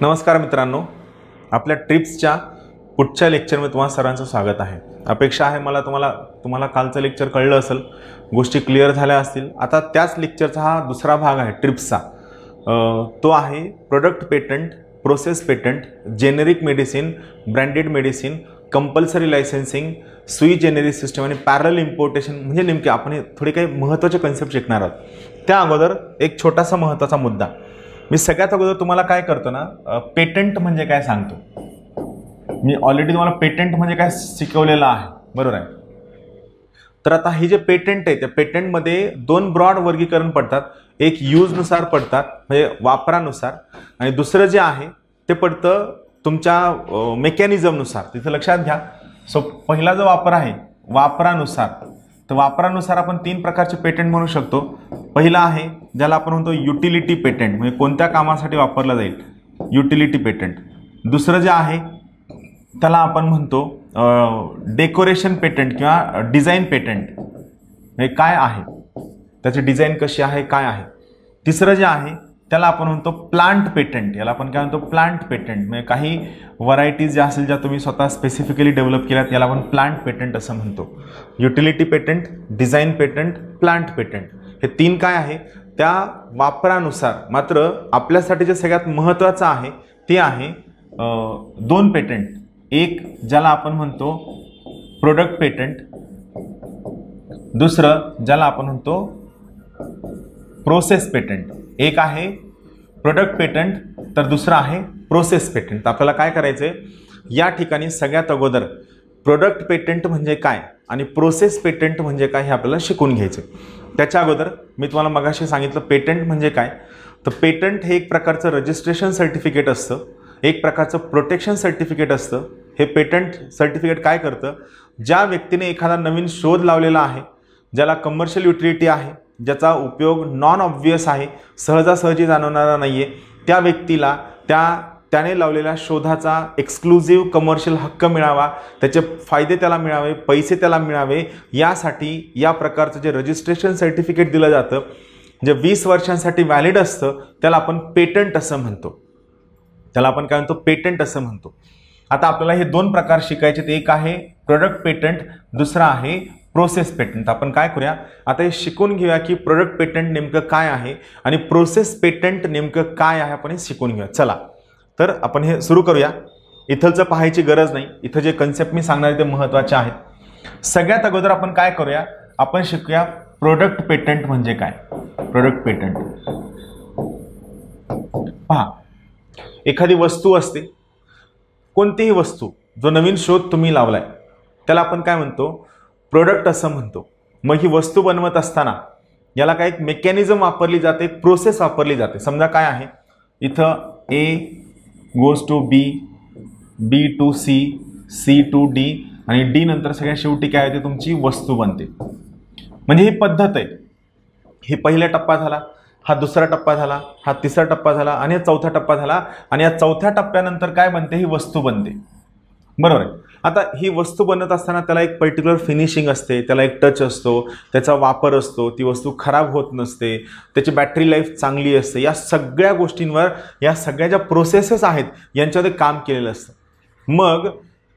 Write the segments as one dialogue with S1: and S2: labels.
S1: नमस्कार मित्रांनो, आपल्या ट्रिप्सच्या पुढच्या लेक्चरमध्ये तुम्हा सर्वांचं स्वागत आहे। अपेक्षा आहे मला तुम्हाला कालचं लेक्चर कळलं असेल, गोष्टी क्लिअर झाल्या असतील। आता त्याच लेक्चरचा हा दुसरा भाग आहे ट्रिप्सचा, तो आहे product patent, process patent, generic medicine, branded medicine, compulsory licensing, sui generis system आणि पॅरल इम्पोर्टेशन। म्हणजे नेमके आपण थोडे काही महत्त्वाचे कन्सेप्ट शिकणार आहोत। त्या अगोदर एक छोटासा महत्त्वाचा मुद्दा, मी सगळ्यात अगोदर तुम्हाला काय करतो ना, पेटंट म्हणजे काय सांगतो। मी ऑलरेडी तुम्हाला पेटंट म्हणजे काय शिकवलेलं आहे, बरोबर आहे। तर आता हे जे पेटंट आहे त्या पेटंटमध्ये दोन ब्रॉड वर्गीकरण पडतात, एक यूज नुसार पडतात म्हणजे वापरानुसार, आणि दुसरं जे आहे ते पडतं तुमच्या मेकॅनिझमनुसार। तिथे लक्षात घ्या। सो पहिला जो वापर आहे वापरानुसार, तर वापरानुसार आपण तीन प्रकारचे पेटंट म्हणू शकतो। पहिला आहे ज्याला आपण म्हणतो युटिलिटी पेटंट, म्हणजे कोणत्या कामासाठी वापरला जाईल, युटिलिटी पेटंट। दुसरं जे आहे त्याला आपण म्हणतो डेकोरेशन पेटंट किंवा डिझाईन पेटंट, म्हणजे काय आहे त्याची डिझाईन कशी आहे, काय आहे। तिसरं जे आहे त्याला आपण म्हणतो प्लांट पेटंट, याला आपण काय म्हणतो प्लांट पेटंट, म्हणजे काही व्हरायटीज ज्या असेल ज्या तुम्ही स्वतः स्पेसिफिकली डेव्हलप केल्यात याला आपण प्लांट पेटंट असं म्हणतो। Utility patent, design patent, plant patent, हे तीन काय आहे त्या वापरानुसार। मात्र आपल्यासाठी जे सगळ्यात महत्त्वाचं आहे ते आहे दोन पेटंट, एक ज्याला आपण म्हणतो प्रोडक्ट पेटंट, दुसरं ज्याला आपण म्हणतो प्रोसेस पेटंट। एक आहे प्रोडक्ट पेटंट तर दुसरं आहे प्रोसेस पेटंट। आपल्याला काय करायचंय या ठिकाणी सगळ्यात अगोदर प्रोडक्ट पेटंट म्हणजे काय आणि प्रोसेस पेटंट म्हणजे काय हे आपल्याला शिकून घ्यायचं। त्याच्या अगोदर मी तुम्हाला मगाशी सांगितलं पेटंट म्हणजे काय, तर पेटंट हे एक प्रकारचं रजिस्ट्रेशन सर्टिफिकेट असतं, एक प्रकारचं प्रोटेक्शन सर्टिफिकेट असतं। हे पेटंट सर्टिफिकेट काय करतं, ज्या व्यक्तीने एखादा नवीन शोध लावलेला आहे, ज्याला कमर्शियल युटिलिटी आहे, ज्याचा उपयोग नॉन ऑब्वियस आहे, सहजासहजी जाणवणारा नाही आहे, त्या व्यक्तीला त्याने लावलेल्या शोधाचा एक्सक्लुझिव्ह कमर्शियल हक्क मिळावा, त्याचे फायदे त्याला मिळावे, पैसे त्याला मिळावे, यासाठी या प्रकारचं जे रजिस्ट्रेशन सर्टिफिकेट दिलं जातं, जे 20 वर्षांसाठी व्हॅलिड असतं, त्याला आपण पेटंट असं म्हणतो। त्याला आपण काय म्हणतो पेटंट असं म्हणतो। आता आपल्याला हे दोन प्रकार शिकायचे, एक आहे प्रोडक्ट पेटंट, दुसरा आहे प्रोसेस पेटंट। आपण काय करूया आता हे शिकून घेऊया की प्रोडक्ट पेटंट नेमकं काय आहे आणि प्रोसेस पेटंट नेमकं काय आहे, आपण हे शिकून घेऊया। चला तर आपण हे सुरू करूया। इथलचं पाहायची गरज नाही, इथं जे कन्सेप्ट मी सांगणार आहे ते महत्त्वाचे आहेत। सगळ्यात अगोदर आपण काय करूया, आपण शिकूया प्रोडक्ट पेटंट म्हणजे काय। प्रोडक्ट पेटंट पहा, एखादी वस्तू असते, कोणतीही वस्तू, जो नवीन शोध तुम्ही लावलाय त्याला आपण काय म्हणतो प्रोडक्ट असं म्हणतो। मग ही वस्तू बनवत असताना याला काय एक मेकॅनिझम वापरली जाते, एक प्रोसेस वापरली जाते। समजा काय आहे इथं A goes to B, B to C, C to D आणि डी नंतर सगळ्या शेवटी काय होते तुमची वस्तू बनते। म्हणजे ही पद्धत आहे। ही पहिला टप्पा झाला, हा दुसरा टप्पा झाला, हा तिसरा टप्पा झाला आणि हा चौथा टप्पा झाला, आणि या चौथ्या टप्प्यानंतर काय बनते, ही वस्तू बनते, बरोबर आहे। आता ही वस्तू बनत असताना त्याला एक पर्टिक्युलर फिनिशिंग असते, त्याला एक टच असतो, त्याचा वापर असतो, ती वस्तू खराब होत नसते, त्याची बॅटरी लाईफ चांगली असते। या सगळ्या गोष्टींवर, या सगळ्या ज्या प्रोसेसेस आहेत यांच्यामध्ये काम केलेलं असतं। मग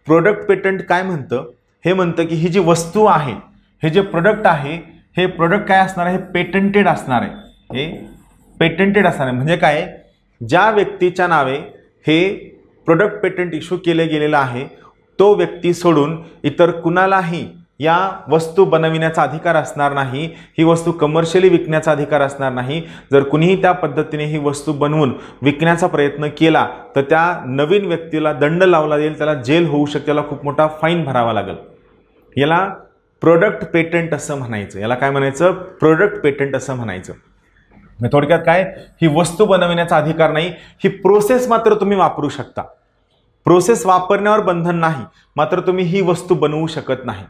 S1: प्रोडक्ट पेटंट काय म्हणतं, हे म्हणतं की ही जी वस्तू आहे, हे जे प्रोडक्ट आहे, हे प्रोडक्ट काय असणार आहे, हे पेटंटेड असणार आहे। हे पेटंटेड असणार आहे म्हणजे काय, ज्या व्यक्तीच्या नावे हे प्रोडक्ट पेटंट इश्यू केले गेलेलं आहे तो व्यक्ती सोडून इतर कुणालाही या वस्तू बनविण्याचा अधिकार असणार नाही, ही वस्तू कमर्शियली विकण्याचा अधिकार असणार नाही। जर कुणीही त्या पद्धतीने ही वस्तू बनवून विकण्याचा प्रयत्न केला तर त्या नवीन व्यक्तीला दंड लावला जाईल, त्याला जेल होऊ शकते, त्याला खूप मोठा फाईन भरावा लागेल। याला प्रोडक्ट पेटंट असं म्हणायचं। याला काय म्हणायचं, प्रोडक्ट पेटंट असं म्हणायचं। थोडक्यात काय, ही वस्तू बनविण्याचा अधिकार नाही, ही प्रोसेस मात्र तुम्ही वापरू शकता। प्रोसेस वापरण्यावर बंधन नाही, मात्र तुम्ही ही वस्तू बनवू शकत नाही,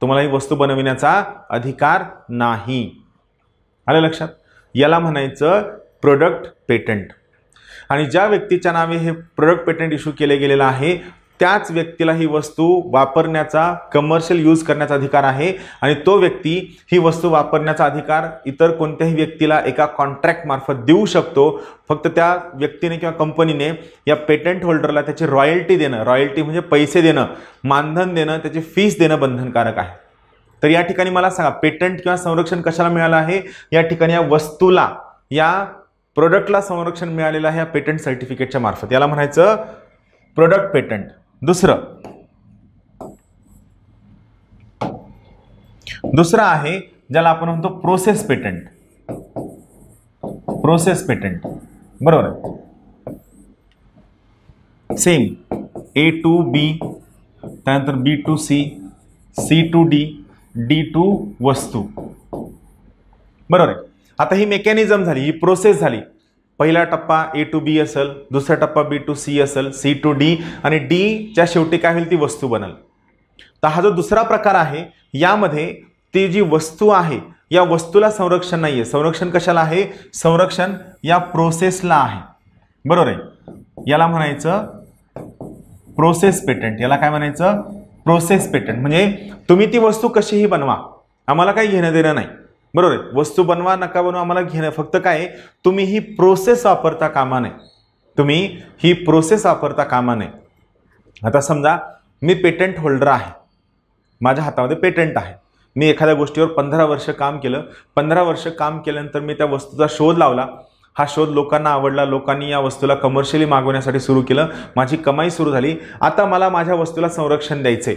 S1: तुम्हाला ही वस्तू बनविण्याचा अधिकार नाही। आलं लक्षात, याला म्हणायचं प्रोडक्ट पेटंट। आणि ज्या व्यक्तीच्या नावे हे प्रोडक्ट पेटंट इश्यू केले गेलेलं आहे त्याच व्यक्तीला ही वस्तू वापरण्याचा, कमर्शियल यूज करण्याचा अधिकार आहे आणि तो व्यक्ती ही वस्तू वापरण्याचा अधिकार इतर कोणत्याही व्यक्तीला एका कॉन्ट्रॅक्ट मार्फत देऊ शकतो. फक्त त्या व्यक्तीने किंवा कंपनीने या पेटंट होल्डरला त्याची रॉयल्टी देणं, रॉयल्टी म्हणजे पैसे देणं, मानधन देणं, त्याची फीस देणं बंधनकारक आहे. तर या ठिकाणी मला सांगा, पेटंट किंवा संरक्षण कशाला मिळालं आहे? या ठिकाणी या वस्तूला, या प्रोडक्टला संरक्षण मिळालेलं आहे या पेटंट सर्टिफिकेटच्या मार्फत. याला म्हणायचं प्रोडक्ट पेटंट. दुसरं आहे ज्याला आपण म्हणतो प्रोसेस पेटंट. प्रोसेस पेटंट, बरोबर आहे. सेम A to B, त्यानंतर B to C, C to D, D to वस्तू, बरोबर आहे. आता ही मेकॅनिझम झाली, ही प्रोसेस झाली. पहिला टप्पा A to B असेल, दुसरा टप्पा B to C असेल, C to D, आणि D च्या शेवटी काय होईल? ती वस्तू बनल. तर हा जो दुसरा प्रकार आहे, यामध्ये ती जी वस्तू आहे या वस्तूला संरक्षण नाहीये. संरक्षण कशाला आहे? संरक्षण या प्रोसेसला आहे, बरोबर आहे. याला म्हणायचं प्रोसेस पेटंट. याला काय म्हणायचं? Process patent. म्हणजे तुम्ही ती वस्तू कशीही बनवा, आम्हाला काही घेणं देणं नाही, बरोबर आहे. वस्तू बनवा नका बनवा आम्हाला घेणं, फक्त काय, तुम्ही ही प्रोसेस वापरता कामा नये. तुम्ही ही प्रोसेस वापरता कामा नये. आता समजा मी पेटंट होल्डर आहे, माझ्या हातामध्ये पेटंट आहे. मी एखाद्या गोष्टीवर 15 वर्ष काम केलं. 15 वर्ष काम केल्यानंतर मी त्या वस्तूचा शोध लावला. हा शोध लोकांना आवडला, लोकांनी या वस्तूला कमर्शियली मागवण्यासाठी सुरू केलं, माझी कमाई सुरू झाली. आता मला माझ्या वस्तूला संरक्षण द्यायचे.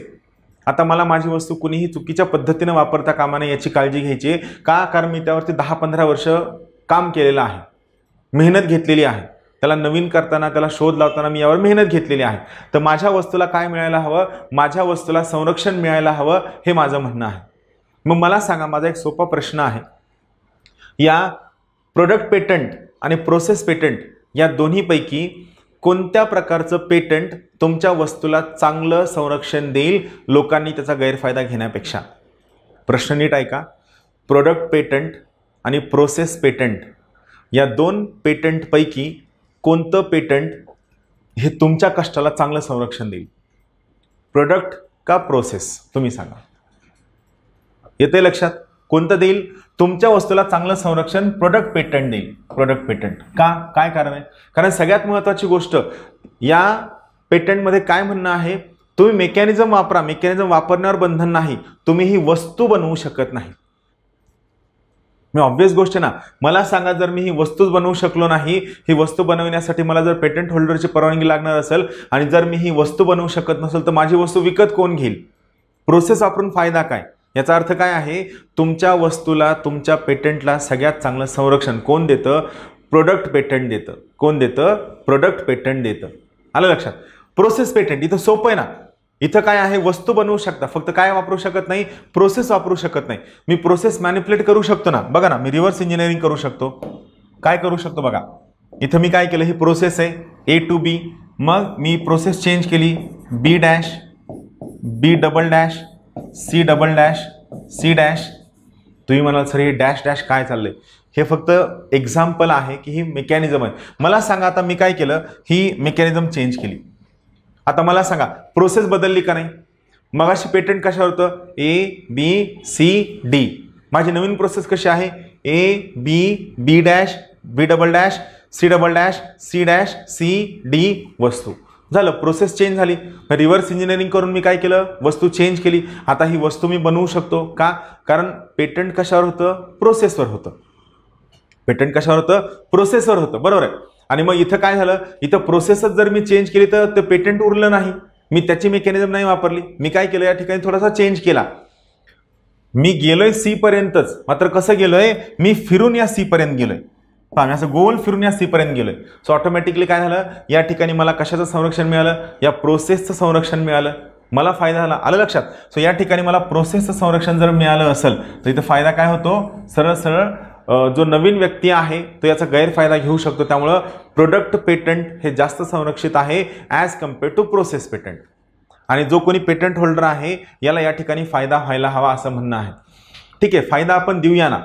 S1: आता मला माझी वस्तू कुणीही चुकीच्या पद्धतीने वापरता कामा नये याची काळजी घ्यायची. का? कारण मी त्यावरती 10-15 वर्ष काम केलेलं आहे, मेहनत घेतलेली आहे. त्याला नवीन करताना, त्याला शोध लावताना मी यावर मेहनत घेतलेली आहे. तर माझ्या वस्तूला काय मिळायला हवं? माझ्या वस्तूला संरक्षण मिळायला हवं, हे माझं म्हणणं आहे. मग मला सांगा, माझा एक सोपा प्रश्न आहे, या प्रोडक्ट पेटंट आणि प्रोसेस पेटंट या दोन्हीपैकी कोणत्या प्रकारचं पेटंट तुमच्या वस्तूला चांगलं संरक्षण देईल लोकांनी त्याचा गैरफायदा घेण्यापेक्षा? प्रश्न नीट ऐका. प्रोडक्ट पेटंट आणि प्रोसेस पेटंट या दोन पेटंटपैकी कोणतं पेटंट हे तुमच्या कष्टाला चांगलं संरक्षण देईल? प्रोडक्ट का प्रोसेस? तुम्ही सांगा. येते लक्षात? कोणतं देईल? तुमच्या वस्तूला चांगलं संरक्षण प्रोडक्ट पेटंट देईल. प्रोडक्ट पेटंट का? काय कारण आहे? कारण सगळ्यात महत्त्वाची गोष्ट या पेटंटमध्ये काय म्हणणं आहे, तुम्ही मेकॅनिझम वापरा, मेकॅनिझम वापरण्यावर बंधन नाही, तुम्ही ही वस्तू बनवू शकत नाही. मी ऑब्व्हियस गोष्ट ना, मला सांगा, जर मी ही वस्तूच बनवू शकलो नाही, ही वस्तू बनवण्यासाठी मला जर पेटंट होल्डरची परवानगी लागणार असेल आणि जर मी ही वस्तू बनवू शकत नसेल तर माझी वस्तू विकत कोण घेईल? प्रोसेस वापरून फायदा काय? याचा अर्थ काय आहे? तुमच्या वस्तूला, तुमच्या पेटंटला सगळ्यात चांगलं संरक्षण कोण देतं? प्रोडक्ट पेटंट देतं. कोण देतं? प्रोडक्ट पेटंट देतं. आलं लक्षात? प्रोसेस पेटंट इथं सोपं आहे ना. इथं काय आहे? वस्तू बनवू शकता, फक्त काय वापरू शकत नाही? प्रोसेस वापरू शकत नाही. मी प्रोसेस मॅनिप्युलेट करू शकतो ना. बघा ना, मी रिव्हर्स इंजिनिअरिंग करू शकतो. काय करू शकतो बघा, इथं मी काय केलं, ही प्रोसेस आहे A to B, मग मी प्रोसेस चेंज केली, B dash, B double dash, C double dash, C dash. तुम्ही म्हणाल सर हे डॅश डॅश काय चाललंय? हे फक्त एक्झाम्पल आहे की ही मेकॅनिझम आहे. मला सांगा, आता मी काय केलं, ही मेकॅनिझम चेंज केली. आता मला सांगा, प्रोसेस बदलली का नाही? मगाशी पेटंट कशावर होतं? A B C D. माझी नवीन प्रोसेस कशी आहे? A B B dash, B double dash, C double dash, C dash, C D वस्तू. झालं, प्रोसेस चेंज झाली. रिव्हर्स इंजिनिअरिंग करून मी काय केलं? वस्तू चेंज केली. आता ही वस्तू मी बनवू शकतो. का? कारण पेटंट कशावर होतं? प्रोसेसवर होतं. पेटंट कशावर होतं? प्रोसेसवर होतं, बरोबर आहे. आणि मग इथं काय झालं? इथं प्रोसेसच जर मी चेंज केली तर ते पेटंट उरलं नाही. मी त्याची मेकॅनिझम नाही वापरली. मी काय केलं, या ठिकाणी थोडासा चेंज केला. मी गेलोय C पर्यंतच, मात्र कसं गेलोय? मी फिरून या C पर्यंत गेलोय. आम्ही असं गोल फिरून या C पर्यंत गेलोय. सो ऑटोमॅटिकली काय झालं, या ठिकाणी मला कशाचं संरक्षण मिळालं? या प्रोसेसचं संरक्षण मिळालं. मला फायदा झाला. आलं लक्षात? सो या ठिकाणी मला प्रोसेसचं संरक्षण जर मिळालं असेल तर इथं फायदा काय होतो? सरळ सरळ जो नवीन व्यक्ती आहे तो याचा गैरफायदा घेऊ शकतो. त्यामुळं प्रोडक्ट पेटंट हे जास्त संरक्षित आहे as compare to process patent. आणि जो कोणी पेटंट होल्डर आहे याला या ठिकाणी फायदा व्हायला हवा असं म्हणणं आहे. ठीक आहे, फायदा आपण देऊया ना,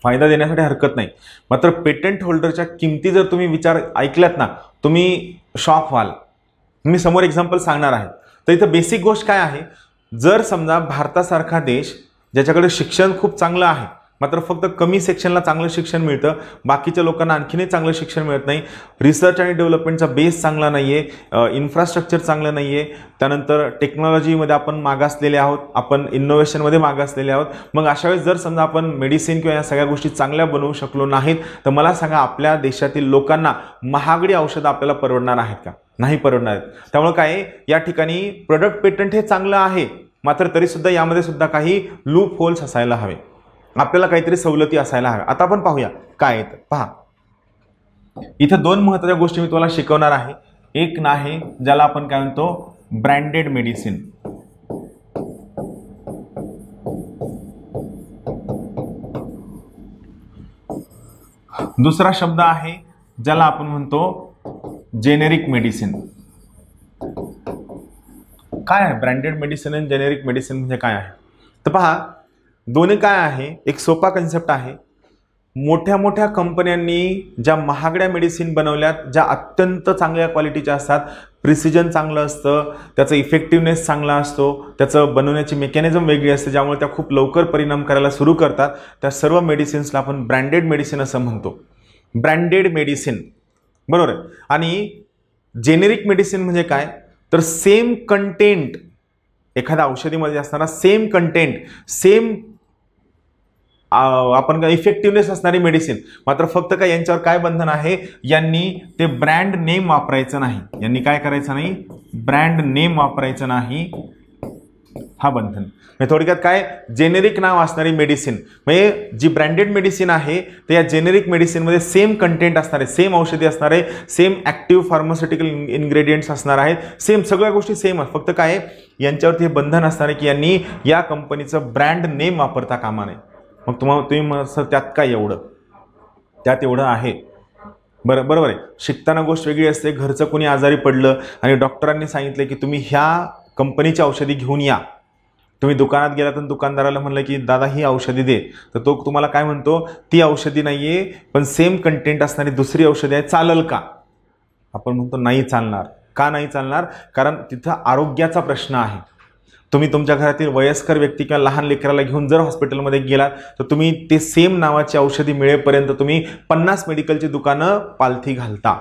S1: फायदा देण्यासाठी हरकत नाही. मात्र पेटंट होल्डरच्या किमती जर तुम्ही विचार ऐकल्यात ना, तुम्ही शॉक व्हाल. मी समोर एक्झाम्पल सांगणार आहे. तर इथं बेसिक गोष्ट काय आहे, जर समजा भारतासारखा देश ज्याच्याकडे शिक्षण खूप चांगलं आहे, मात्र फक्त कमी सेक्शनला चांगलं शिक्षण मिळतं, बाकीच्या लोकांना आणखीनही चांगलं शिक्षण मिळत नाही, रिसर्च आणि डेव्हलपमेंटचा बेस चांगला नाही आहे, इन्फ्रास्ट्रक्चर चांगलं नाही आहे, त्यानंतर टेक्नॉलॉजीमध्ये आपण मागासलेले आहोत, आपण इनोव्हेशनमध्ये मागासलेले आहोत, मग अशा वेळेस जर समजा आपण मेडिसिन किंवा या सगळ्या गोष्टी चांगल्या बनवू शकलो नाहीत, तर मला सांगा आपल्या देशातील लोकांना महागडी औषधं आपल्याला परवडणार आहेत का? नाही परवडणार आहेत. त्यामुळे काय या ठिकाणी प्रोडक्ट पेटंट हे चांगलं आहे, मात्र तरीसुद्धा यामध्ये सुद्धा काही लूप होल्स असायला हवे, आपल्याला काहीतरी सवलती असायला हव्या. आता आपण पाहूया काय आहेत. पहा, इथं दोन महत्त्वाच्या गोष्टी मी तुम्हाला शिकवणार आहे. एक आहे ज्याला आपण काय म्हणतो ब्रँडेड मेडिसिन. दुसरा शब्द आहे ज्याला आपण म्हणतो जेनेरिक मेडिसिन. काय आहे ब्रँडेड मेडिसिन आणि जेनेरिक मेडिसिन म्हणजे काय आहे? तर पहा, दोन्ही काय आहे, एक सोपा कन्सेप्ट आहे. मोठ्या मोठ्या कंपन्यांनी ज्या महागड्या मेडिसिन बनवल्यात, ज्या अत्यंत चांगल्या क्वालिटीच्या असतात, प्रिसिजन चांगलं असतं, त्याचा इफेक्टिव्हनेस चांगला असतो, त्याचं बनवण्याची मेकॅनिझम वेगळी असते, ज्यामुळे त्या खूप लवकर परिणाम करायला सुरू करतात, त्या सर्व मेडिसिन्सला आपण ब्रँडेड मेडिसिन असं म्हणतो. ब्रँडेड मेडिसिन, बरोबर आहे. आणि जेनेरिक मेडिसिन म्हणजे काय, तर सेम कंटेंट, एखाद्या औषधीमध्ये असणारा सेम कंटेंट, सेम आपण काय इफेक्टिव्हनेस असणारी मेडिसिन, मात्र फक्त काय यांच्यावर काय बंधन आहे, यांनी ते ब्रँड नेम वापरायचं नाही. यांनी काय करायचं नाही, ब्रँड नेम वापरायचं नाही, हा बंधन. म्हणजे थोडक्यात काय, जेनेरिक नाव असणारी मेडिसिन, म्हणजे जी ब्रँडेड मेडिसिन आहे ते या जेनेरिक मेडिसिनमध्ये सेम कंटेंट असणारे, सेम औषधी असणारे, सेम ॲक्टिव्ह फार्मास्युटिकल इन्ग्रेडियंट्स असणार आहेत, सेम सगळ्या गोष्टी सेम आहेत. फक्त काय यांच्यावरती हे बंधन असणार आहे की यांनी या कंपनीचं ब्रँड नेम वापरता कामा नये. मग तुम्ही त्यात काय एवढं, त्यात एवढं आहे. बरोबर आहे. शिकताना गोष्ट वेगळी असते. घरचं कोणी आजारी पडलं आणि डॉक्टरांनी सांगितलं की तुम्ही ह्या कंपनीची औषधी घेऊन या, तुम्ही दुकानात गेला तर दुकानदाराला म्हणलं की दादा ही औषधी दे, तर तो तुम्हाला काय म्हणतो, ती औषधी नाही आहे पण सेम कंटेंट असणारी दुसरी औषधी आहे, चालेल का? आपण म्हणतो नाही चालणार. का नाही चालणार? कारण तिथं आरोग्याचा प्रश्न आहे. तुम्ही तुमच्या घरातील वयस्कर व्यक्ती किंवा लहान लेकराला घेऊन जर हॉस्पिटलमध्ये गेलात तर तुम्ही ते सेम नावाची औषधी मिळेपर्यंत तुम्ही 50 मेडिकलची दुकानं पालथी घालता.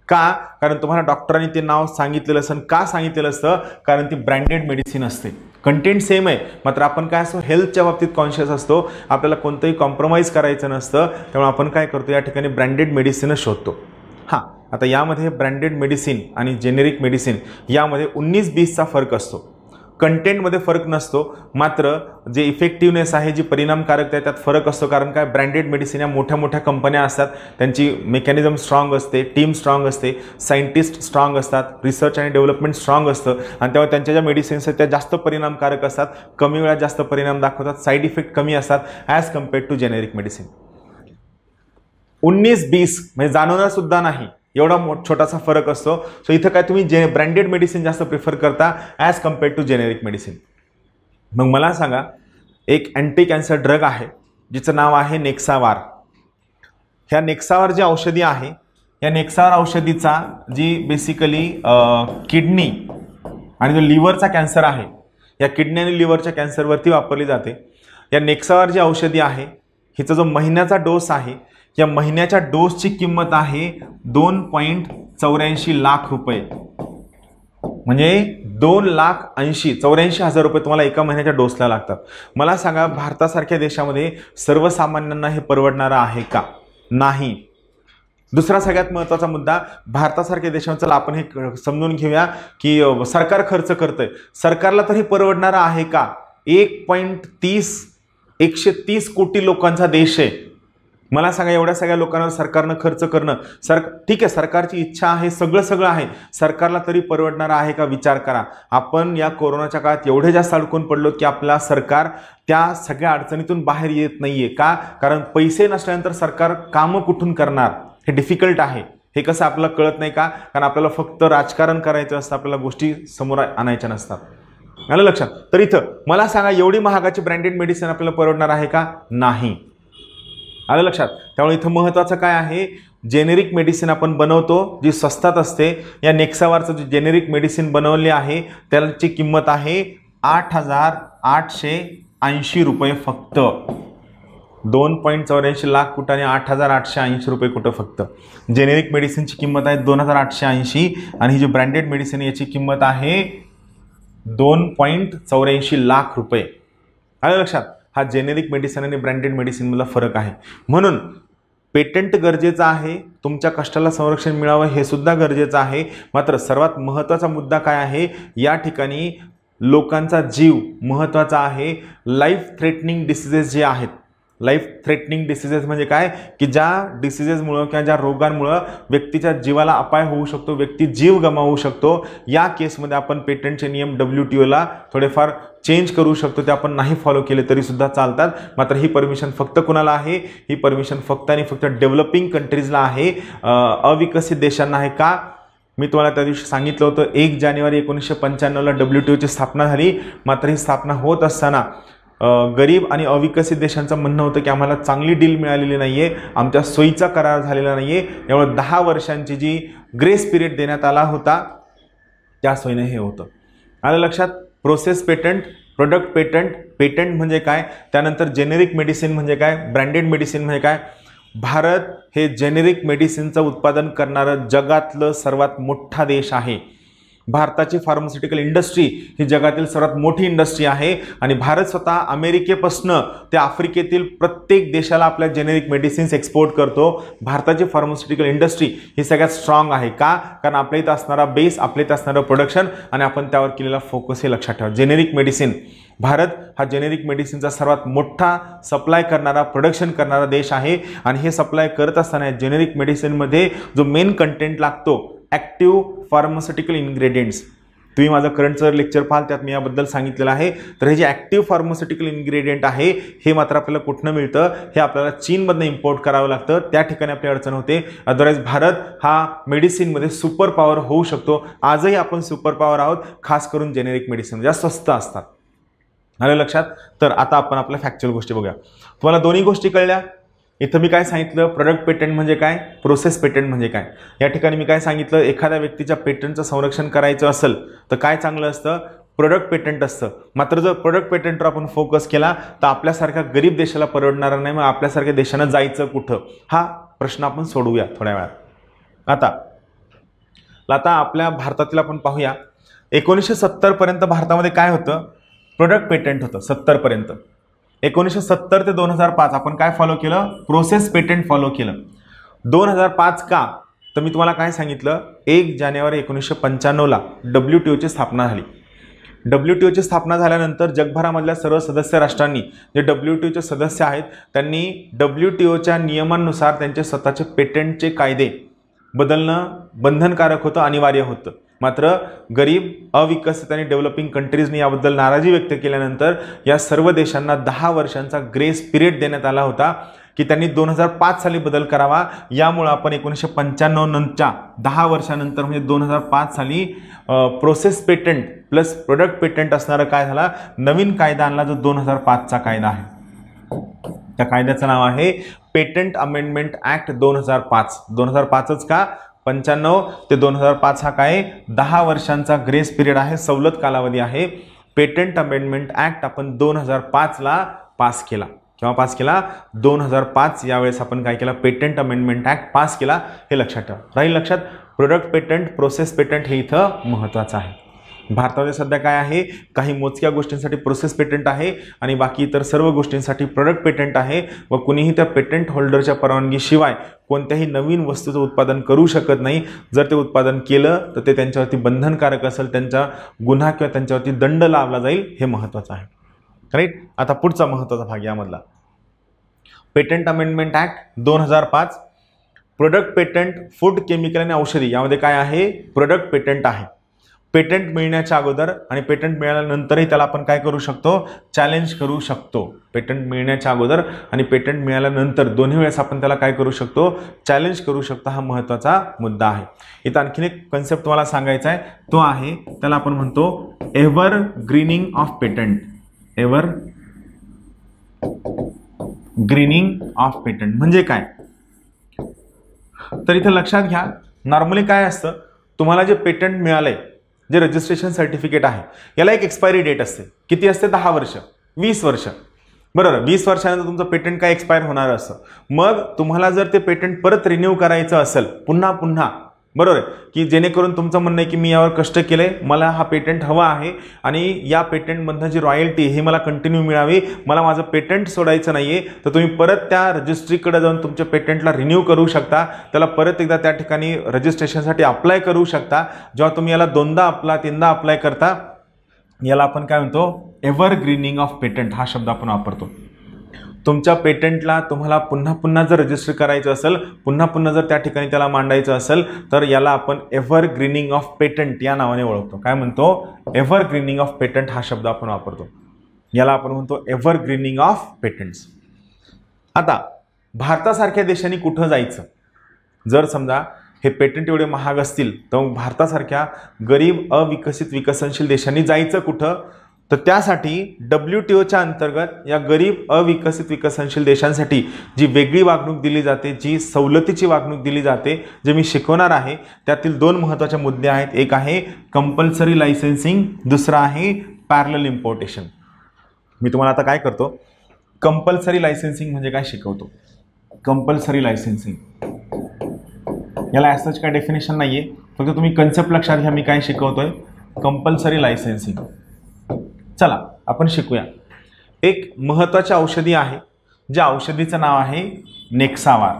S1: का? कारण तुम्हाला डॉक्टरांनी ते नाव सांगितलेलं असतं. का सांगितलेलं असतं? कारण ती ब्रँडेड मेडिसिन असते, कंटेंट सेम आहे, मात्र आपण काय असतो, हेल्थच्या बाबतीत कॉन्शियस असतो, आपल्याला कोणतंही कॉम्प्रोमाइज करायचं नसतं. त्यामुळे आपण काय करतो, या ठिकाणी ब्रँडेड मेडिसिनच शोधतो. हां, आता यामध्ये ब्रँडेड मेडिसिन आणि जेनेरिक मेडिसिन यामध्ये 19-20चा फरक असतो. कंटेंटमध्ये फरक नसतो, मात्र जे इफेक्टिव्हनेस आहे, जी परिणामकारकता आहे, त्यात फरक असतो. कारण काय, ब्रँडेड मेडिसिन या मोठ्या मोठ्या कंपन्या असतात, त्यांची मेकॅनिझम स्ट्रॉंग असते, टीम स्ट्रॉंग असते, सायंटिस्ट स्ट्रॉंग असतात, रिसर्च आणि डेव्हलपमेंट स्ट्रॉंग असतं, आणि त्यामुळे त्यांच्या ज्या मेडिसिन्स आहेत त्या जास्त परिणामकारक असतात, कमी वेळात जास्त परिणाम दाखवतात, साईड इफेक्ट कमी असतात as compared to generic medicine. 19-20 म्हणजे जाणवणार सुद्धा नाही, एवढा छोटासा फरक असतो. सो इथं काय तुम्ही ब्रँडेड मेडिसिन जास्त प्रिफर करता as compared to generic medicine. मग मला सांगा, एक अँटी कॅन्सर ड्रग आहे जिचं नाव आहे नेक्सावार. ह्या नेक्सावार जी औषधी आहे, या नेक्सावार औषधीचा जी बेसिकली किडनी आणि जो लिव्हरचा कॅन्सर आहे, या किडनी आणि लिव्हरच्या कॅन्सरवरती वापरली जाते. या नेक्सावार जी औषधी आहे, हिचा जो महिन्याचा डोस आहे, या महिन्याच्या डोसची किंमत आहे 2.84 लाख रुपये. म्हणजे 2,84,000 रुपये तुम्हाला एका महिन्याच्या डोसला लागतात. मला सांगा, भारतासारख्या देशामध्ये सर्वसामान्यांना हे परवडणारं आहे का? नाही. दुसरा सगळ्यात महत्त्वाचा मुद्दा, भारतासारख्या देशात चला आपण हे समजून घेऊया की सरकार खर्च करतंय, सरकारला तर हे परवडणारं आहे का? 130 कोटी लोकांचा देश आहे. मला सांगा, एवढ्या सगळ्या लोकांवर सरकारनं खर्च करणं, ठीक आहे, सरकारची इच्छा आहे, सगळं आहे, सरकारला तरी परवडणारा आहे का? विचार करा. आपण या कोरोनाच्या काळात एवढे जास्त अडकून पडलो की आपला सरकार त्या सगळ्या अडचणीतून बाहेर येत नाहीये. का? कारण पैसे नसल्यानंतर सरकार कामं कुठून करणार, हे डिफिकल्ट आहे. हे कसं आपल्याला कळत नाही का? कारण आपल्याला फक्त राजकारण करायचं असतं, आपल्याला गोष्टी समोर आणायच्या नसतात. आलं लक्षात? तर इथं मला सांगा, एवढी महागाची ब्रँडेड मेडिसिन आपल्याला परवडणार आहे का? नाही. आलं लक्षात? त्यामुळे इथं महत्त्वाचं काय आहे, जेनेरिक मेडिसिन आपण बनवतो जी स्वस्तात असते. या नेक्सावारचं जे जेनेरिक मेडिसिन बनवले आहे त्याची किंमत आहे 8,880 रुपये फक्त. 2.84 लाख कुठं आणि 8,880 रुपये कुठं फक्त. जेनेरिक मेडिसिनची किंमत आहे 2,880 आणि ही जी ब्रँडेड मेडिसिन याची किंमत आहे 2.84 लाख रुपये. आलं लक्षात. हा जेनेरिक मेडिसिन आणि ब्रँडेड मेडिसिनमधला फरक आहे. म्हणून पेटंट गरजेचं आहे, तुमच्या कष्टाला संरक्षण मिळावं हे सुद्धा गरजेचं आहे. मात्र सर्वात महत्त्वाचा मुद्दा काय आहे, या ठिकाणी लोकांचा जीव महत्त्वाचा आहे. लाईफ थ्रेटनिंग डिसिजेस जे आहेत, लाईफ थ्रेटनिंग डिसिजेस म्हणजे काय की ज्या डिसिजेसमुळं किंवा ज्या रोगांमुळं व्यक्तीच्या जीवाला अपाय होऊ शकतो, व्यक्ती जीव गमावू शकतो, या केसमध्ये आपण पेटंटचे नियम WTOला थोडेफार चेंज करू शकतो. ते आपण नाही फॉलो केले तरी सुद्धा चालतात. मात्र ही परमिशन फक्त कुणाला आहे, ही परमिशन फक्त आणि फक्त डेव्हलपिंग कंट्रीजला आहे, अविकसित देशांना आहे. का मी तुम्हाला त्या दिवशी सांगितलं होतं 1 जानेवारी 1995ला WTOची स्थापना झाली. मात्र ही स्थापना होत असताना गरीब आणि अविकसित देशांचं म्हणणं होतं की आम्हाला चांगली डील मिळालेली नाही आहे, आमच्या सोयीचा करार झालेला नाही आहे. यामुळे 10 वर्षांची जी ग्रेस पिरियड देण्यात आला होता त्या सोयीने हे होतं. आलं लक्षात. Process patent, product patent, patent म्हणजे काय, त्यानंतर जेनेरिक मेडिसिन म्हणजे काय, ब्रँडेड मेडिसिन म्हणजे काय. भारत हे जेनेरिक मेडिसिनचं उत्पादन करणारं जगातलं सर्वात मोठा देश आहे. भारताची फार्मास्युटिकल इंडस्ट्री ही जगातील सर्वात मोठी इंडस्ट्री आहे आणि भारत स्वतः अमेरिकेपासनं ते आफ्रिकेतील प्रत्येक देशाला आपल्या जेनेरिक मेडिसिन्स एक्सपोर्ट करतो. भारताची फार्मास्युटिकल इंडस्ट्री ही सगळ्यात स्ट्रॉंग आहे. का, कारण आपल्या इथं असणारा बेस, आपल्या इथं असणारं प्रोडक्शन आणि आपण त्यावर केलेला फोकस हे लक्षात ठेवा. जेनेरिक मेडिसिन, भारत हा जेनेरिक मेडिसिनचा सर्वात मोठा सप्लाय करणारा, प्रोडक्शन करणारा देश आहे. आणि हे सप्लाय करत असताना जेनेरिक मेडिसिनमध्ये जो मेन कंटेंट लागतो ॲक्टिव्ह फार्मास्युटिकल इन्ग्रेडियंट्स, तुम्ही माझं करंटचं लेक्चर पाहाल त्यात मी याबद्दल सांगितलेलं आहे. तर हे जे ॲक्टिव्ह फार्मास्युटिकल इन्ग्रेडियंट आहे हे मात्र आपल्याला कुठनं मिळतं, हे आपल्याला चीनमधनं इम्पोर्ट करावं लागतं. त्या ठिकाणी आपली अडचण होते. अदरवाईज भारत हा मेडिसिनमध्ये सुपर पॉवर होऊ शकतो. आजही आपण सुपर पॉवर आहोत, खास करून जेनेरिक मेडिसिन ज्या स्वस्त असतात. आलं लक्षात. तर आता आपण आपल्या फॅक्च्युअल गोष्टी बघूया. तुम्हाला दोन्ही गोष्टी कळल्या. इथं मी काय सांगितलं, प्रोडक्ट पेटंट म्हणजे काय, प्रोसेस पेटंट म्हणजे काय. या ठिकाणी मी काय सांगितलं, एखाद्या व्यक्तीच्या पेटंटचं संरक्षण करायचं असेल तर काय चांगलं असतं, प्रोडक्ट पेटंट असतं. मात्र जर प्रोडक्ट पेटंटवर आपण फोकस केला तर आपल्यासारख्या गरीब देशाला परवडणार नाही. मग आपल्यासारख्या देशानं जायचं कुठं, हा प्रश्न आपण सोडवूया थोड्या वेळात. आता आपल्या भारतातील आपण पाहूया. 1970 पर्यंत भारतामध्ये काय होतं, प्रोडक्ट पेटंट होतं 70 पर्यंत. 1970 ते 2005 आपण काय फॉलो केलं, प्रोसेस पेटंट फॉलो केलं. 2005 का, तर मी तुम्हाला काय सांगितलं, 1 जानेवारी 1995ला WTOची स्थापना झाली. WTOची स्थापना झाल्यानंतर जगभरामधल्या सर्व सदस्य राष्ट्रांनी, जे WTOचे सदस्य आहेत त्यांनी WTOच्या नियमांनुसार त्यांचे स्वतःचे पेटंटचे कायदे बदलणं बंधनकारक होतं, अनिवार्य होतं. मात्र गरीब, अविकसित आणि डेव्हलपिंग कंट्रीजनी याबद्दल नाराजी व्यक्त केल्यानंतर या सर्व देशांना 10 वर्षांचा ग्रेस पिरियड देण्यात आला होता की त्यांनी 2005 साली बदल करावा. यामुळे आपण 1995 नंतरच्या 10 वर्षानंतर म्हणजे 2005 साली process patent plus product patent असणारा काय झाला, नवीन कायदा आणला जो 2005चा कायदा आहे. त्या कायद्याचं नाव आहे पेटंट अमेंडमेंट ॲक्ट 2005. 2005च का, 95 ते 2005 हा काय 10 वर्षांचा ग्रेस पिरियड आहे, सवलत कालावधी आहे. पेटंट अमेंडमेंट ॲक्ट आपण 2005ला पास केला. केव्हा पास केला, 2005. यावेळेस आपण काय केला, पेटंट अमेंडमेंट ॲक्ट पास केला. हे लक्षात ठेवा. राहील लक्षात. प्रोडक्ट पेटंट, प्रोसेस पेटंट हे इथं महत्त्वाचं आहे. भारतामध्ये सध्या काय आहे, काही मोजक्या गोष्टींसाठी प्रोसेस पेटंट आहे आणि बाकी इतर सर्व गोष्टींसाठी प्रोडक्ट पेटंट आहे. व कुणीही त्या पेटंट होल्डरच्या परवानगीशिवाय कोणत्याही नवीन वस्तूचं उत्पादन करू शकत नाही. जर ते उत्पादन केलं तर ते त्यांच्यावरती बंधनकारक असेल, त्यांचा गुन्हा किंवा त्यांच्यावरती दंड लावला जाईल. हे महत्त्वाचं आहे. राईट. आता पुढचा महत्त्वाचा भाग यामधला, patent amendment act 2005. Product patent, food, chemical आणि औषधी यामध्ये काय आहे, प्रोडक्ट पेटंट आहे. पेटंट मिळण्याच्या अगोदर आणि पेटंट मिळाल्यानंतरही त्याला आपण काय करू शकतो, चॅलेंज करू शकतो. पेटंट मिळण्याच्या अगोदर आणि पेटंट मिळाल्यानंतर दोन्ही वेळेस आपण त्याला काय करू शकतो, चॅलेंज करू शकतो. हा महत्त्वाचा मुद्दा आहे. इथं आणखीन एक कन्सेप्ट तुम्हाला सांगायचा आहे, तो आहे त्याला आपण म्हणतो ever grinning of patent. Ever grinning of patent म्हणजे काय, तर इथे लक्षात घ्या, नॉर्मली काय असतं, तुम्हाला जे पेटंट मिळालंय, जे रजिस्ट्रेशन सर्टिफिकेट आहे, याला एक एक्सपायरी डेट असते. किती असते? 10 वर्ष, 20 वर्ष. बरोबर, 20 वर्षानंतर तुमचं पेटंट काय एक्सपायर होणार असतं. मग तुम्हाला जर ते पेटंट परत रिन्यू करायचं असेल पुन्हा पुन्हा, बरोबर आहे, की जेणेकरून तुमचं म्हणणं आहे की मी यावर कष्ट केले, मला हा पेटंट हवा आहे आणि या पेटंटमधनं जी रॉयल्टी ही मला कंटिन्यू मिळावी, मला माझं पेटंट सोडायचं नाही आहे, तर तुम्ही परत त्या रजिस्ट्रीकडे जाऊन तुमच्या पेटंटला रिन्यू करू शकता. त्याला परत एकदा त्या ठिकाणी रजिस्ट्रेशनसाठी अप्लाय करू शकता. जेव्हा तुम्ही याला 2दा 3दा अप्लाय करता, याला आपण काय म्हणतो? एव्हरग्रीनिंग ऑफ पेटंट हा शब्द आपण वापरतो. तुमच्या पेटंटला तुम्हाला पुन्हा पुन्हा जर रजिस्टर करायचं असेल, पुन्हा पुन्हा जर त्या ठिकाणी त्याला मांडायचं असेल, तर याला आपण एव्हरग्रीनिंग ऑफ पेटंट या नावाने ओळखतो. काय म्हणतो? एव्हरग्रीनिंग ऑफ पेटंट हा शब्द आपण वापरतो. याला आपण म्हणतो एव्हरग्रीनिंग ऑफ पेटंट्स. आता भारतासारख्या देशांनी कुठं जायचं? जर समजा हे पेटंट एवढे महाग असतील, तर भारतासारख्या गरीब अविकसित विकसनशील देशांनी जायचं कुठं? तर त्यासाठी WTOच्या अंतर्गत या गरीब अविकसित विकसनशील देशांसाठी जी वेगळी वागणूक दिली जाते, जी सवलतीची वागणूक दिली जाते, जे मी शिकवणार आहे, त्यातील 2 महत्त्वाचे मुद्दे आहेत. एक आहे कंपल्सरी लायसेन्सिंग, दुसरा आहे पॅरलल इम्पोर्टेशन. मी तुम्हाला आता काय करतो, कंपल्सरी लायसेन्सिंग म्हणजे काय शिकवतो. कंपल्सरी लायसेन्सिंग याला ॲज काय डेफिनेशन नाही आहे, फक्त तुम्ही कन्सेप्ट लक्षात घ्या. मी काय शिकवतोय? Compulsory licensing. चला आपण शिकूया. एक महत्त्वाची औषधी आहे, ज्या औषधीचं नाव आहे नेक्सावार.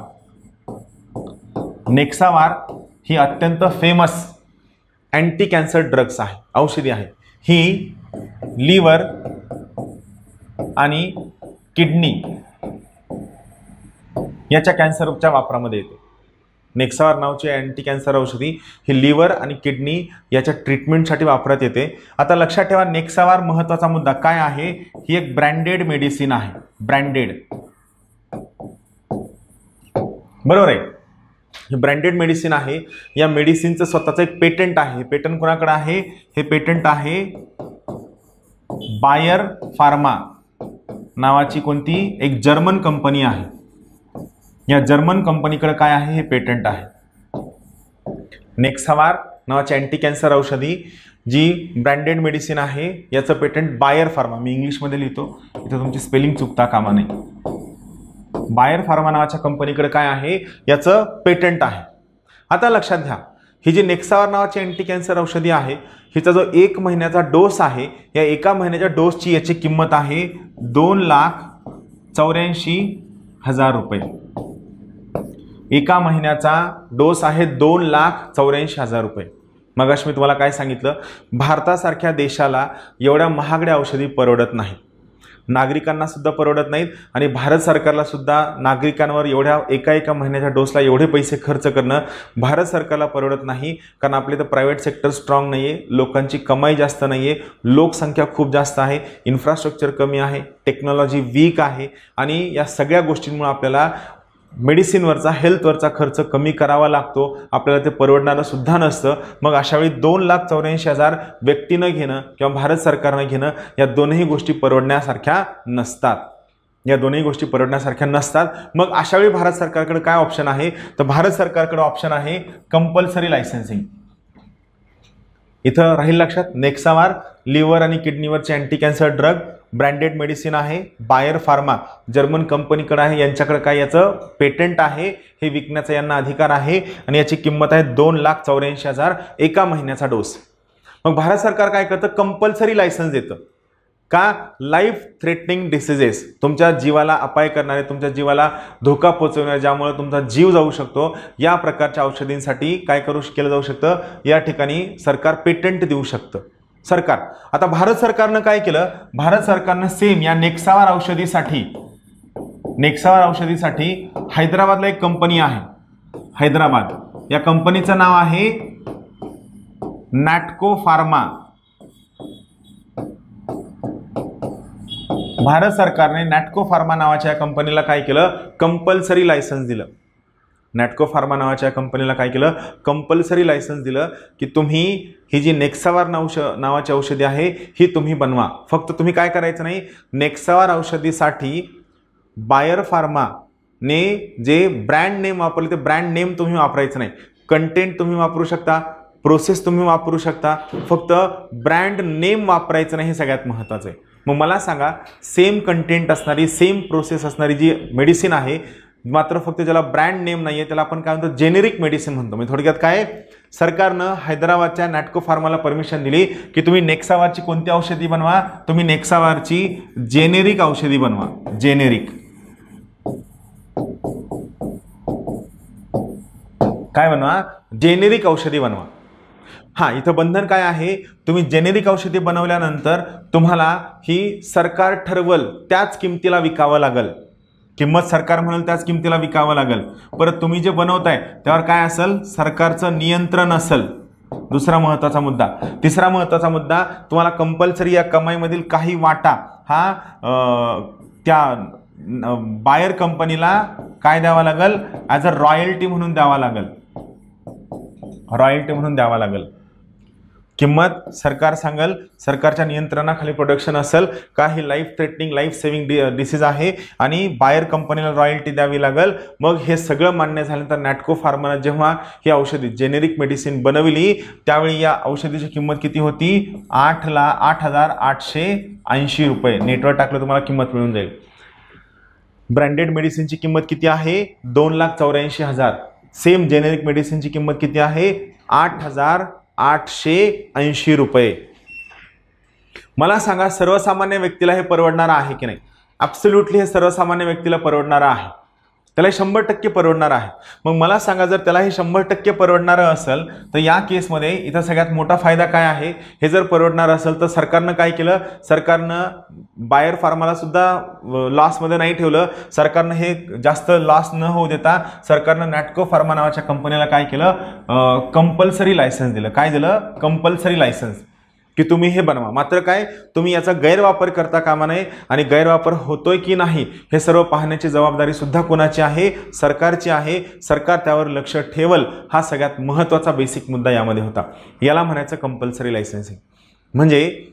S1: नेक्सावार ही अत्यंत फेमस अँटी कॅन्सर ड्रग्स आहे, औषधी आहे. ही लिव्हर आणि किडनी याच्या कॅन्सरच्या वापरामध्ये येते. नेक्सावार नावाची अँटी कॅन्सर औषधी ही लिव्हर आणि किडनी याच्या ट्रीटमेंटसाठी वापरण्यात येते. आता लक्षात ठेवा, नेक्सावार महत्त्वाचा मुद्दा काय आहे? ही एक ब्रँडेड मेडिसिन आहे. ब्रँडेड, बरोबर आहे, ही ब्रँडेड मेडिसिन आहे. या मेडिसिनचं स्वतःचं एक पेटंट आहे. पेटंट कोणाकडे आहे? हे पेटंट आहे बायर फार्मा नावाची कोणती एक जर्मन कंपनी आहे. या जर्मन कंपनीकडे काय आहे? हे पेटंट आहे. नेक्सावार नावाची अँटी कॅन्सर औषधी जी ब्रँडेड मेडिसिन आहे, याचं पेटंट बायर फार्मा, मी इंग्लिशमध्ये लिहितो, इथे तुमची स्पेलिंग चुकता कामा नये. बायर फार्मा नावाच्या कंपनीकडे काय आहे? याचं पेटंट आहे. आता लक्षात घ्या, ही जी नेक्सावार नावाची अँटी कॅन्सर औषधी आहे, हिचा जो 1 महिन्याचा डोस आहे, या 1 महिन्याच्या डोसची याची किंमत आहे 2,84,000 रुपये. 1 महिन्याचा डोस आहे 2,84,000 रुपये. मगाशी मी तुम्हाला काय सांगितलं, भारतासारख्या देशाला एवढ्या महागड्या औषधी परवडत नाहीत, नागरिकांना सुद्धा परवडत नाहीत आणि भारत सरकारला सुद्धा नागरिकांवर एवढ्या एका महिन्याच्या डोसला एवढे पैसे खर्च करणं भारत सरकारला परवडत नाही. कारण आपले तर प्रायव्हेट सेक्टर स्ट्रॉंग नाही आहे, लोकांची कमाई जास्त नाही आहे, लोकसंख्या खूप जास्त आहे, इन्फ्रास्ट्रक्चर कमी आहे, टेक्नॉलॉजी वीक आहे आणि या सगळ्या गोष्टींमुळे आपल्याला मेडिसिनवरचा हेल्थवरचा खर्च कमी करावा लागतो. आपल्याला ते परवडणारं सुद्धा नसतं. मग अशावेळी 2,84,000 व्यक्तीनं घेणं किंवा भारत सरकारनं घेणं या दोनही गोष्टी परवडण्यासारख्या नसतात. या दोन्ही गोष्टी परवडण्यासारख्या नसतात. मग अशावेळी भारत सरकारकडे काय ऑप्शन आहे? तर भारत सरकारकडे ऑप्शन आहे कंपल्सरी लायसेन्सिंग. इथं राहील लक्षात, नेक्सावार लिव्हर आणि किडनीवरचे anti cancer drug branded medicine आहे, बायर फार्मा जर्मन कंपनीकडे आहे, यांच्याकडे काय याचं पेटंट आहे, हे विकण्याचा यांना अधिकार आहे आणि याची किंमत आहे 2,84,000 1 महिन्याचा डोस. मग भारत सरकार काय करतं? कंपल्सरी लायसन्स देतं. का? लाईफ थ्रेटनिंग डिसीजेस, तुमच्या जीवाला अपाय करणारे, तुमच्या जीवाला धोका पोहोचवणारे, ज्यामुळे तुमचा जीव जाऊ शकतो, या प्रकारच्या औषधींसाठी काय केलं जाऊ शकतं? या ठिकाणी सरकार पेटंट देऊ शकतं. सरकार, आता भारत सरकारनं काय केलं? भारत सरकारनं सेम या नेक्सावार औषधीसाठी हैदराबादला एक कंपनी आहे, हैदराबाद, या कंपनीचं नाव आहे नॅटको फार्मा. भारत सरकारने नॅटको फार्मा नावाच्या कंपनीला काय केलं? कंपल्सरी लायसन्स दिलं. नॅटको फार्मा नावाच्या कंपनीला काय केलं? कंपल्सरी लायसन्स दिलं की तुम्ही ही जी नेक्सावार नावाची औषधी आहे ही तुम्ही बनवा. फक्त तुम्ही काय करायचं नाही, नेक्सावार औषधीसाठी बायर फार्मा ने जे ब्रँड नेम वापरले ते ब्रँड नेम तुम्ही वापरायचं नाही. कंटेंट तुम्ही वापरू शकता, प्रोसेस तुम्ही वापरू शकता, फक्त ब्रँड नेम वापरायचं नाही, हे सगळ्यात महत्त्वाचं आहे. मग मला सांगा, सेम कंटेंट असणारी, सेम प्रोसेस असणारी जी मेडिसिन आहे, मात्र फक्त ज्याला ब्रँड नेम नाही आहे, त्याला आपण काय म्हणतो, जेनेरिक मेडिसिन म्हणतो. म्हणजे थोडक्यात काय, सरकारनं हैदराबादच्या नॅटको फार्माला परमिशन दिली की तुम्ही नेक्सावारची कोणती औषधी बनवा, तुम्ही नेक्सावारची जेनेरिक औषधी बनवा. जेनेरिक काय बनवा, जेनेरिक औषधी बनवा. हां, इथं बंधन काय आहे, तुम्ही जेनेरिक औषधी बनवल्यानंतर तुम्हाला ही सरकार ठरवल त्याच किमतीला विकावं लागेल. किंमत सरकार म्हणेल त्याच किमतीला विकावं लागेल. परत तुम्ही जे बनवताय त्यावर काय असेल, सरकारचं नियंत्रण असेल. दुसरा महत्त्वाचा मुद्दा. तिसरा महत्त्वाचा मुद्दा, तुम्हाला कंपल्सरी या कमाईमधील काही वाटा हा त्या बायर कंपनीला काय द्यावा लागेल, ॲज अ रॉयल्टी म्हणून द्यावा लागेल. रॉयल्टी म्हणून द्यावा लागेल. किंमत सरकार सांगेल, सरकारच्या नियंत्रणाखाली प्रोडक्शन असेल, काही life threatening, life saving disease आहे आणि बायर कंपनीला रॉयल्टी द्यावी लागेल. मग हे सगळं मान्य झाल्यानंतर नॅटको फार्मानं जेव्हा ही औषधी जेनेरिक मेडिसिन बनवली, त्यावेळी या औषधीची किंमत किती होती, 8,880 रुपये. नेटवर टाकलं तुम्हाला किंमत मिळून जाईल. ब्रँडेड मेडिसिनची किंमत किती आहे, 2,84,000. सेम जेनेरिक मेडिसिनची किंमत किती आहे, 8,880 रुपये. मला सांगा, सर्वसामान्य व्यक्तीला हे परवडणार आहे की नाही? ॲब्सोल्युटली हे सर्वसामान्य व्यक्तीला परवडणार आहे. त्याला 100% परवडणार आहे. मग मला सांगा, जर त्याला हे 100% परवडणारं असेल तर या केसमध्ये इथं सगळ्यात मोठा फायदा काय आहे, हे जर परवडणार असेल तर सरकारनं काय केलं, सरकारनं बायर फार्माला सुद्धा लॉसमध्ये नाही ठेवलं. सरकारनं हे जास्त लॉस न होऊ देता सरकारनं नॅटको फार्मा नावाच्या कंपनीला काय केलं, कंपल्सरी लायसन्स दिलं. काय दिलं, कंपल्सरी लायसन्स, की तुम्ही हे बनवा. मात्र काय, तुम्ही याचा गैरवापर करता कामा नये. आणि गैरवापर होतोय की नाही हे सर्व पाहण्याची जबाबदारी सुद्धा कोणाची आहे, सरकारची आहे. सरकार त्यावर लक्ष ठेवल, हा सगळ्यात महत्त्वाचा बेसिक मुद्दा यामध्ये होता. याला म्हणायचं कंपल्सरी लायसन्सिंग. म्हणजे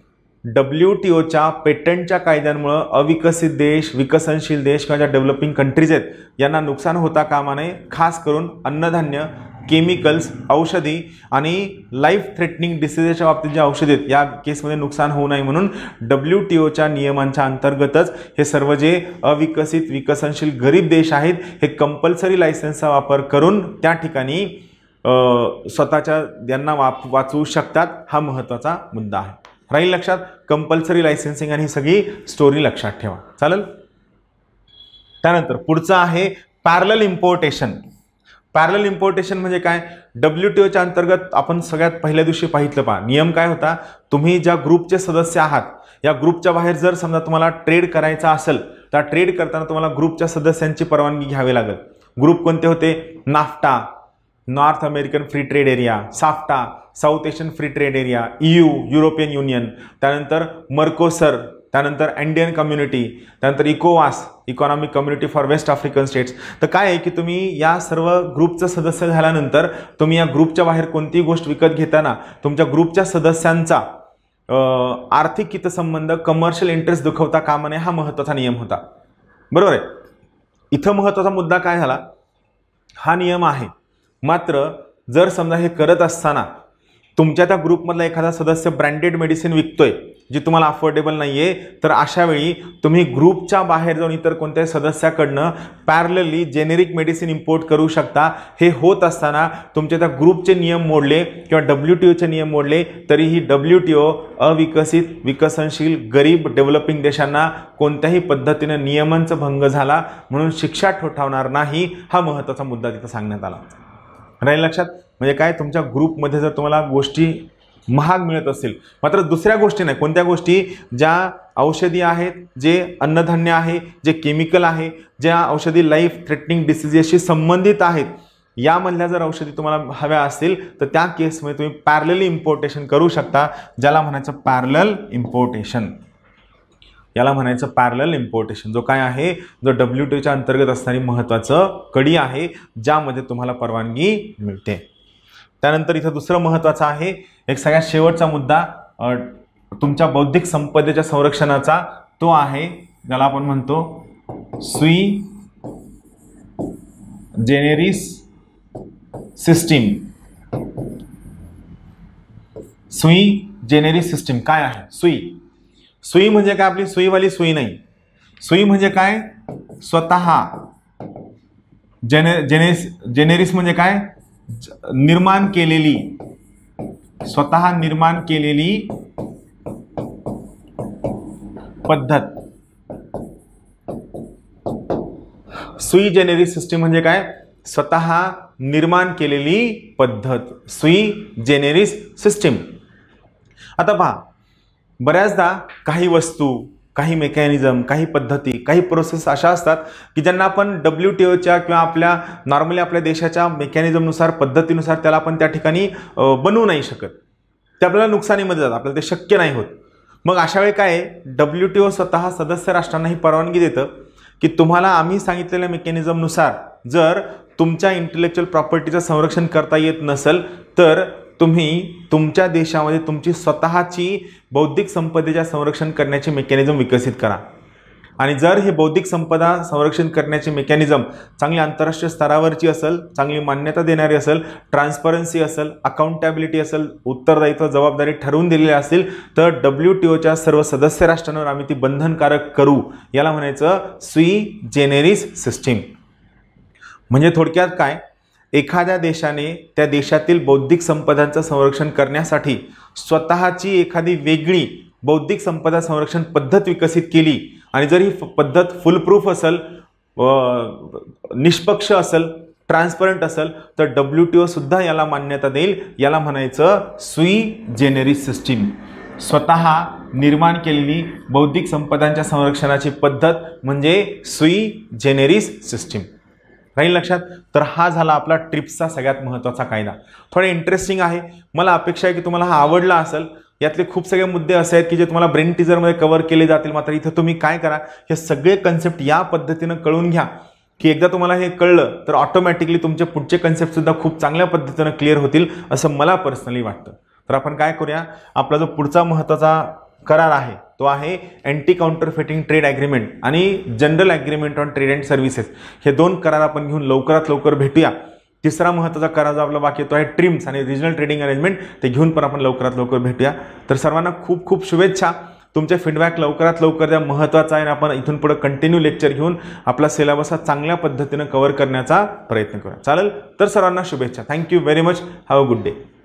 S1: WTOच्या पेटंटच्या कायद्यांमुळे अविकसित देश, विकसनशील देश किंवा ज्या डेव्हलपिंग कंट्रीज आहेत यांना नुकसान होता कामा नये. खास करून अन्नधान्य, केमिकल्स, औषधी आणि लाईफ थ्रेटनिंग डिसीजेसच्या बाबतीत जे औषधी आहेत या केसमध्ये नुकसान होऊ नये म्हणून WTOच्या नियमांच्या अंतर्गतच हे सर्व जे अविकसित, विकसनशील, गरीब देश आहेत हे कंपल्सरी लायसन्सचा वापर करून त्या ठिकाणी स्वतःच्या यांना वाचवू शकतात. हा महत्त्वाचा मुद्दा आहे. राहील लक्षात, कंपल्सरी लायसन्सिंग आणि ही सगळी स्टोरी लक्षात ठेवा. चालेल. त्यानंतर पुढचं आहे पॅरलल इम्पोर्टेशन. पॅरलल इम्पोर्टेशन म्हणजे काय, WTOच्या अंतर्गत आपण सगळ्यात पहिल्या दिवशी पाहितलं पहा, नियम काय होता, तुम्ही ज्या ग्रुपचे सदस्य आहात या ग्रुपच्या बाहेर जर समजा तुम्हाला ट्रेड करायचा असेल तर ट्रेड करताना तुम्हाला ग्रुपच्या सदस्यांची परवानगी घ्यावी लागेल. ग्रुप कोणते होते, NAFTA, North American free trade area, SAFTA, South Asian free trade area, EU, European union, त्यानंतर मर्कोसर, त्यानंतर इंडियन कम्युनिटी, त्यानंतर इकोवास, economic community for West African states. तर काय आहे की तुम्ही या सर्व ग्रुपचं सदस्य झाल्यानंतर तुम्ही या ग्रुपच्या बाहेर कोणतीही गोष्ट विकत घेताना तुमच्या ग्रुपच्या सदस्यांचा आर्थिक हितसंबंध, कमर्शियल इंटरेस्ट दुखवता कामा नये, हा महत्त्वाचा नियम होता. बरोबर आहे. इथं महत्त्वाचा मुद्दा काय झाला, हा नियम आहे. मात्र जर समजा हे करत असताना तुमच्या त्या ग्रुपमधला एखादा सदस्य ब्रँडेड मेडिसिन विकतोय जी तुम्हाला अफोर्डेबल नाही आहे, तर अशा वेळी तुम्ही ग्रुपच्या बाहेर जाऊन इतर कोणत्याही सदस्याकडनं पॅरलली जेनेरिक मेडिसिन इम्पोर्ट करू शकता. हे होत असताना तुमच्या त्या ग्रुपचे नियम मोडले किंवा WTOचे नियम मोडले तरीही WTO अविकसित, विकसनशील, गरीब, डेव्हलपिंग देशांना कोणत्याही पद्धतीने नियमांचा भंग झाला म्हणून शिक्षा ठोठावणार नाही. हा महत्त्वाचा मुद्दा तिथं सांगण्यात आला. राहील लक्षात. म्हणजे काय, तुमच्या ग्रुपमध्ये जर तुम्हाला गोष्टी महाग मिळत असतील, मात्र दुसऱ्या गोष्टी नाही, कोणत्या गोष्टी, ज्या औषधी आहेत, जे अन्नधान्य आहे, जे केमिकल आहे, ज्या औषधी लाईफ थ्रेटनिंग डिसीजेसशी संबंधित आहेत, यामधल्या जर औषधी तुम्हाला हव्या असतील तर त्या केसमध्ये तुम्ही पॅरलली इम्पोर्टेशन करू शकता. ज्याला म्हणायचं पॅरलल इम्पोर्टेशन. याला म्हणायचं पॅरलल इम्पोर्टेशन, जो काय आहे, जो WTOच्या अंतर्गत असणारी महत्त्वाचं कडी आहे ज्यामध्ये तुम्हाला परवानगी मिळते. त्यानंतर इथं दुसरं महत्त्वाचं आहे, एक सगळ्यात शेवटचा मुद्दा तुमच्या बौद्धिक संपदेच्या संरक्षणाचा, तो आहे ज्याला आपण म्हणतो सुई जेनेरिस सिस्टीम, सुई जेनेरिस सिस्टीम काय आहे? सुई, सुई म्हणजे काय? आपली सुईवाली सुई नाही. सुई म्हणजे काय? स्वतः. जेनेरिस म्हणजे काय? निर्माण केलेली, स्वतः निर्माण केलेली पद्धत. सुई जेनेरिस सिस्टीम म्हणजे काय? स्वतः निर्माण केलेली पद्धत, सुई जेनेरिस सिस्टीम. आता पहा, बऱ्याचदा काही वस्तू, काही मेकॅनिझम, काही पद्धती, काही प्रोसेस अशा असतात की ज्यांना आपण WTOच्या किंवा आपल्या नॉर्मली आपल्या देशाच्या मेकॅनिझमनुसार, पद्धतीनुसार त्याला आपण त्या ठिकाणी बनवू नाही शकत. ते आपल्याला नुकसानीमध्ये जातात, आपल्याला ते शक्य नाही होत. मग अशा वेळी काय आहे, WTO स्वतः सदस्य राष्ट्रांना ही परवानगी देतं की तुम्हाला आम्ही सांगितलेल्या मेकॅनिझमनुसार जर तुमच्या इंटेलेक्च्युअल प्रॉपर्टीचं संरक्षण करता येत नसेल तर तुम्ही तुमच्या देशामध्ये तुमची स्वतःची बौद्धिक संपदेच्या संरक्षण करण्याची मेकॅनिझम विकसित करा. आणि जर हे बौद्धिक संपदा संरक्षण करण्याची मेकॅनिझम चांगली आंतरराष्ट्रीय स्तरावरची असेल, चांगली मान्यता देणारी असेल, ट्रान्सपरन्सी असेल, अकाउंटेबिलिटी असेल, उत्तरदायित्व जबाबदारी ठरवून दिलेली असेल तर WTOच्या सर्व सदस्य राष्ट्रांवर आम्ही ती बंधनकारक करू. याला म्हणायचं सुई जेनेरिस सिस्टीम. म्हणजे थोडक्यात काय, एखाद्या देशाने त्या देशातील बौद्धिक संपदांचं संरक्षण करण्यासाठी स्वतःची एखादी वेगळी बौद्धिक संपदा संरक्षण पद्धत विकसित केली आणि जर ही पद्धत फुलप्रूफ असेल, निष्पक्ष असेल, ट्रान्सपरंट असेल तर WTO सुद्धा याला मान्यता देईल. याला म्हणायचं सुई जेनेरिस सिस्टीम, स्वतः निर्माण केलेली बौद्धिक संपदांच्या संरक्षणाची पद्धत म्हणजे सुई जेनेरिस सिस्टीम. राहील लक्षात. तर हा झाला आपला ट्रिप्सचा सगळ्यात महत्त्वाचा कायदा. थोडा इंटरेस्टिंग आहे, मला अपेक्षा आहे की तुम्हाला हा आवडला असेल. यातले खूप सगळे मुद्दे असे आहेत की जे तुम्हाला ब्रेन टीजरमध्ये कव्हर केले जातील. मात्र इथं तुम्ही काय करा, हे सगळे कन्सेप्ट या पद्धतीनं कळून घ्या की एकदा तुम्हाला हे कळलं तर ऑटोमॅटिकली तुमचे पुढचे कन्सेप्टसुद्धा खूप चांगल्या पद्धतीनं क्लिअर होतील असं मला पर्सनली वाटतं. तर आपण काय करूया, आपला जो पुढचा महत्त्वाचा करार आहे तो आहे अँटी काउंटरफेटिंग ट्रेड ॲग्रीमेंट आणि general agreement on trade and services. हे दोन करार आपण घेऊन लवकरात लवकर भेटूया. तिसरा महत्त्वाचा करार जो आपला बाकी तो आहे ट्रिम्स आणि रिजनल ट्रेडिंग अरेंजमेंट, ते घेऊन पण आपण लवकरात लवकर भेटूया. तर सर्वांना खूप खूप शुभेच्छा. तुमचे फीडबॅक लवकरात लवकर द्या, महत्त्वाचा आहे. आपण इथून पुढे कंटिन्यू लेक्चर घेऊन आपला सिलेबस हा चांगल्या पद्धतीनं कव्हर करण्याचा प्रयत्न करूया. चालेल. तर सर्वांना शुभेच्छा. Thank you very much. Have a good day.